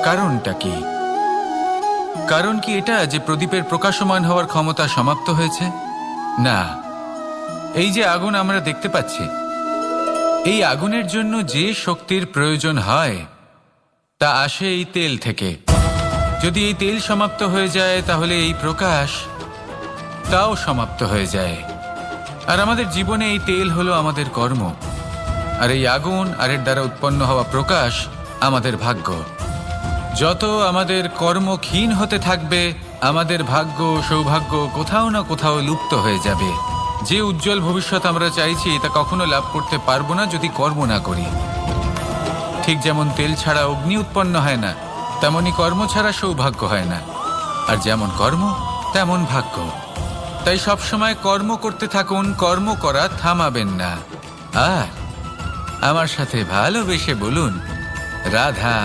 কারণটা কি? কারণ কি এটা যে প্রদীপের প্রকাশমান হওয়ার ক্ষমতা সমাপ্ত হয়েছে? না, এই যে আগুন আমরা দেখতে পাচ্ছি, এই আগুনের জন্য যে শক্তির প্রয়োজন হয় তা আসে এই তেল থেকে। যদি এই তেল সমাপ্ত হয়ে যায় তাহলে এই প্রকাশ তাও সমাপ্ত হয়ে যায়। আর আমাদের জীবনে এই তেল হলো আমাদের কর্ম, আর এই আগুন আর এর দ্বারা উৎপন্ন হওয়া প্রকাশ আমাদের ভাগ্য। যত আমাদের কর্ম ক্ষীণ হতে থাকবে, আমাদের ভাগ্য সৌভাগ্য কোথাও না কোথাও লুপ্ত হয়ে যাবে। যে উজ্জ্বল ভবিষ্যৎ আমরা চাইছি তা কখনো লাভ করতে পারবো না যদি কর্ম না করি। ঠিক যেমন তেল ছাড়া অগ্নি উৎপন্ন হয় না, তেমনি কর্ম ছাড়া সৌভাগ্য হয় না। আর যেমন কর্ম তেমন ভাগ্য। তাই সবসময় কর্ম করতে থাকুন, কর্ম করা থামাবেন না। আর আমার সাথে ভালোবেসে বলুন, রাধা